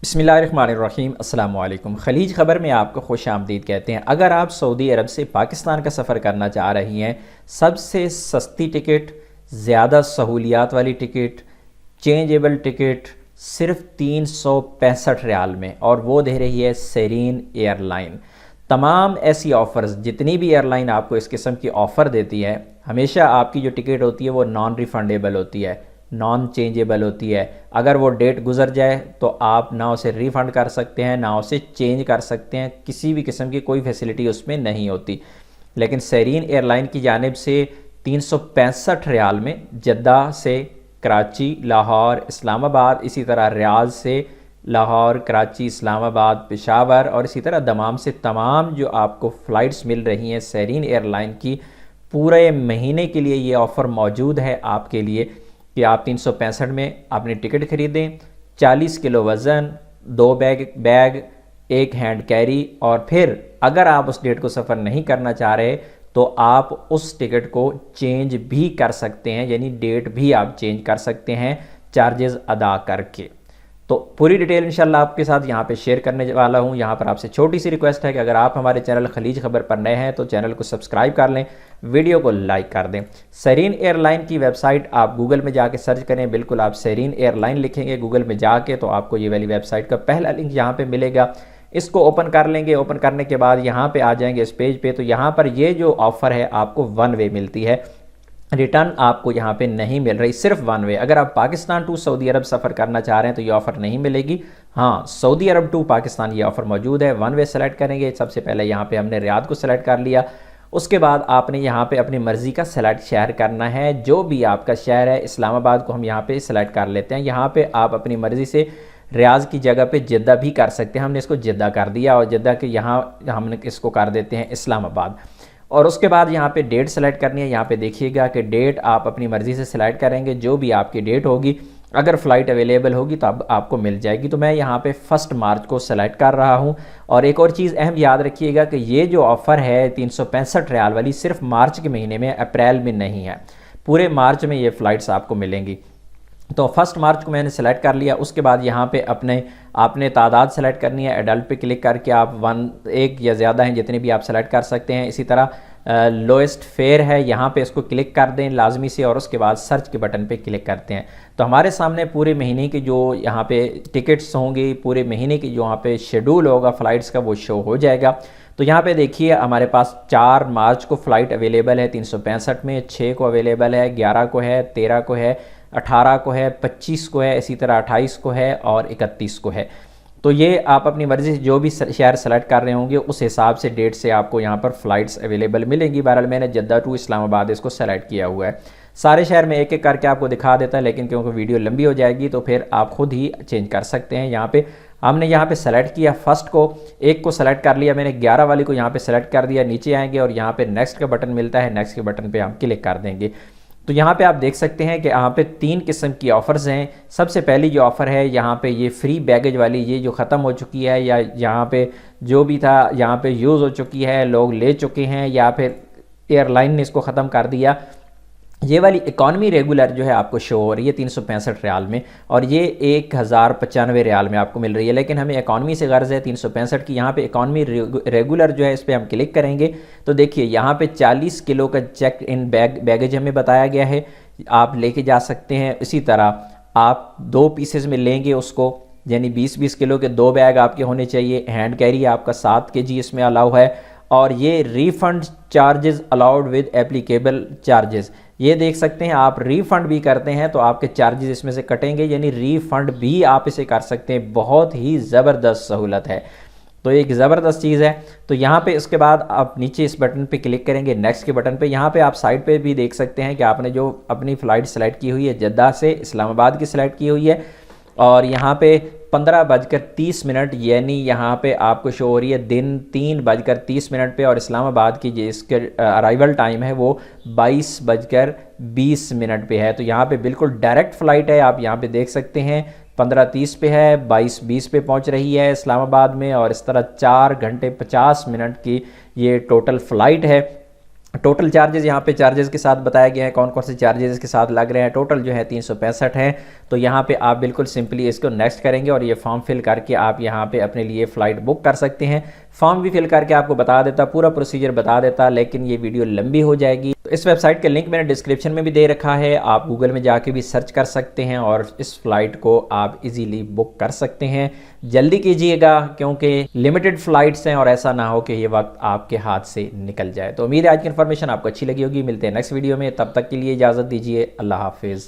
बिस्मिल्लाहिर्रहमानिर्रहीम अस्सलाम वालेकुम। खलीज ख़बर में आपको खुश आमदीद कहते हैं। अगर आप सऊदी अरब से पाकिस्तान का सफ़र करना चाह रही हैं, सबसे सस्ती टिकट, ज़्यादा सहूलियात वाली टिकट, चेंजेबल टिकट सिर्फ 365 रियाल में, और वो दे रही है सेरीन एयरलाइन। तमाम ऐसी ऑफ़र्स, जितनी भी एयरलाइन आपको इस किस्म की ऑफ़र देती है, हमेशा आपकी जो टिकट होती है वो नॉन रिफ़ंडेबल होती है, नॉन चेंजेबल होती है। अगर वो डेट गुजर जाए तो आप ना उसे रिफ़ंड कर सकते हैं, ना उसे चेंज कर सकते हैं, किसी भी किस्म की कोई फैसिलिटी उसमें नहीं होती। लेकिन सेरीन एयरलाइन की जानिब से 365 रियाल में जद्दा से कराची, लाहौर, इस्लामाबाद, इसी तरह रियाद से लाहौर, कराची, इस्लामाबाद, पेशावर और इसी तरह दमाम से तमाम जो आपको फ़्लाइट्स मिल रही हैं सेरीन एयरलाइन की, पूरे महीने के लिए ये ऑफ़र मौजूद है आपके लिए कि आप 365 में अपनी टिकट ख़रीदें, 40 किलो वज़न, 2 बैग, 1 हैंड कैरी, और फिर अगर आप उस डेट को सफ़र नहीं करना चाह रहे तो आप उस टिकट को चेंज भी कर सकते हैं, यानी डेट भी आप चेंज कर सकते हैं चार्जेस अदा करके। तो पूरी डिटेल इंशाल्लाह आपके साथ यहाँ पे शेयर करने वाला हूँ। यहाँ पर आपसे छोटी सी रिक्वेस्ट है कि अगर आप हमारे चैनल खलीज ख़बर पर नए हैं तो चैनल को सब्सक्राइब कर लें, वीडियो को लाइक कर दें। सेरीन एयरलाइन की वेबसाइट आप गूगल में जाके सर्च करें, बिल्कुल आप सेरीन एयरलाइन लिखेंगे गूगल में जाके तो आपको ये वाली वेबसाइट का पहला लिंक यहाँ पर मिलेगा। इसको ओपन कर लेंगे। ओपन करने के बाद यहाँ पर आ जाएंगे इस पेज पर, तो यहाँ पर ये जो ऑफ़र है आपको 1 वे मिलती है, रिटर्न आपको यहाँ पे नहीं मिल रही, सिर्फ 1 वे। अगर आप पाकिस्तान टू सऊदी अरब सफ़र करना चाह रहे हैं तो ये ऑफ़र नहीं मिलेगी। हाँ, सऊदी अरब टू पाकिस्तान ये ऑफ़र मौजूद है। 1 वे सेलेक्ट करेंगे। सबसे पहले यहाँ पे हमने रियाद को सेलेक्ट कर लिया। उसके बाद आपने यहाँ पे अपनी मर्ज़ी का सेलेक्ट शहर करना है, जो भी आपका शहर है। इस्लामाबाद को हम यहाँ पे सेलेक्ट कर लेते हैं। यहाँ पे आप अपनी मर्ज़ी से रियाज की जगह पे जिद्दा भी कर सकते हैं। हमने इसको जिद्दा कर दिया और जिद्दा के यहाँ हमने इसको कर देते हैं इस्लामाबाद। और उसके बाद यहाँ पे डेट सेलेक्ट करनी है। यहाँ पे देखिएगा कि डेट आप अपनी मर्ज़ी से सिलेक्ट करेंगे, जो भी आपकी डेट होगी। अगर फ़्लाइट अवेलेबल होगी तो अब आपको मिल जाएगी। तो मैं यहाँ पे 1 मार्च को सेलेक्ट कर रहा हूँ। और एक और चीज़ अहम याद रखिएगा कि ये जो ऑफ़र है 365 रियाल वाली, सिर्फ मार्च के महीने में, अप्रैल में नहीं है। पूरे मार्च में ये फ़्लाइट्स आपको मिलेंगी। तो 1 मार्च को मैंने सेलेक्ट कर लिया। उसके बाद यहाँ पे आपने तादाद सेलेक्ट करनी है। एडल्ट पे क्लिक करके आप 1 या ज़्यादा हैं जितने भी आप सेलेक्ट कर सकते हैं। इसी तरह लोएस्ट फेयर है, यहाँ पे इसको क्लिक कर दें लाजमी से, और उसके बाद सर्च के बटन पे क्लिक करते हैं। तो हमारे सामने पूरे महीने की जो यहाँ पे टिकट्स होंगी, पूरे महीने की जो यहाँ पे शेड्यूल होगा फ़्लाइट्स का, वो शो हो जाएगा। तो यहाँ पे देखिए हमारे पास 4 मार्च को फ़्लाइट अवेलेबल है 365 में, 6 को अवेलेबल है, 11 को है, 13 को है, 18 को है, 25 को है, इसी तरह 28 को है और 31 को है। तो ये आप अपनी मर्ज़ी से जो भी शहर सेलेक्ट कर रहे होंगे उस हिसाब से डेट से आपको यहाँ पर फ़्लाइट्स अवेलेबल मिलेंगी। बहरहाल मैंने जद्दा टू इस्लामाबाद इसको सेलेक्ट किया हुआ है। सारे शहर में एक एक करके आपको दिखा देता है, लेकिन क्योंकि वीडियो लंबी हो जाएगी तो फिर आप खुद ही चेंज कर सकते हैं। यहाँ पे हमने यहाँ पे सेलेक्ट किया, फर्स्ट को, एक को सेलेक्ट कर लिया मैंने, 11 वाली को यहाँ पे सेलेक्ट कर दिया। नीचे आएंगे और यहाँ पे नेक्स्ट का बटन मिलता है, नेक्स्ट के बटन पे हम क्लिक कर देंगे। तो यहाँ पे आप देख सकते हैं कि यहाँ पे 3 किस्म की ऑफ़र्स हैं। सबसे पहली जो ऑफ़र है यहाँ पे ये फ्री बैगेज वाली, ये जो ख़त्म हो चुकी है, या यहाँ पे जो भी था यहाँ पे यूज़ हो चुकी है, लोग ले चुके हैं, या फिर एयरलाइन ने इसको ख़त्म कर दिया। ये वाली इकॉनमी रेगुलर जो है आपको शो हो रही है 365 रियाल में, और ये 1095 रियाल में आपको मिल रही है। लेकिन हमें इकॉनमी से गर्ज़ है 365 की। यहाँ पे इकॉनमी रेगुलर जो है इस पर हम क्लिक करेंगे तो देखिए यहाँ पे 40 किलो का चेक इन बैगेज हमें बताया गया है, आप लेके जा सकते हैं। इसी तरह आप 2 पीसेज में लेंगे उसको, यानी 20-20 किलो के 2 बैग आपके होने चाहिए। हैंड कैरी आपका 7 kg इसमें अलाउ है। और ये refund charges allowed with applicable charges, ये देख सकते हैं आप रिफ़ंड भी करते हैं तो आपके चार्जेस इसमें से कटेंगे, यानी रिफ़ंड भी आप इसे कर सकते हैं। बहुत ही ज़बरदस्त सहूलत है, तो एक ज़बरदस्त चीज़ है। तो यहाँ पे इसके बाद आप नीचे इस बटन पे क्लिक करेंगे, नेक्स्ट के बटन पे। यहाँ पे आप साइड पे भी देख सकते हैं कि आपने जो अपनी फ़्लाइट सेलेक्ट की हुई है जद्दा से इस्लामाबाद की सिलेक्ट की हुई है, और यहाँ पे 15:30 यानी यहाँ पे आपको शो हो रही है दिन 3:30 पे, और इस्लामाबाद की जिसके अराइवल टाइम है वो 22:20 पे है। तो यहाँ पे बिल्कुल डायरेक्ट फ़्लाइट है, आप यहाँ पे देख सकते हैं 15:30 पे है, 22:20 पे पहुँच रही है इस्लामाबाद में, और इस तरह 4 घंटे 50 मिनट की ये टोटल फ़्लाइट है। टोटल चार्जेस यहाँ पे चार्जेस के साथ बताया गया है, कौन कौन से चार्जेस इसके साथ लग रहे हैं। टोटल जो है 365 है। तो यहाँ पे आप बिल्कुल सिंपली इसको नेक्स्ट करेंगे और ये फॉर्म फिल करके आप यहाँ पे अपने लिए फ़्लाइट बुक कर सकते हैं। फॉर्म भी फिल करके आपको बता देता, पूरा प्रोसीजर बता देता, लेकिन ये वीडियो लंबी हो जाएगी। तो इस वेबसाइट का लिंक मैंने डिस्क्रिप्शन में भी दे रखा है, आप गूगल में जाके भी सर्च कर सकते हैं और इस फ्लाइट को आप इजीली बुक कर सकते हैं। जल्दी कीजिएगा क्योंकि लिमिटेड फ़्लाइट्स हैं और ऐसा ना हो कि ये वक्त आपके हाथ से निकल जाए। तो उम्मीद है आज की इन्फॉर्मेशन आपको अच्छी लगी होगी। मिलते हैं नेक्स्ट वीडियो में, तब तक के लिए इजाज़त दीजिए। अल्लाह हाफिज़।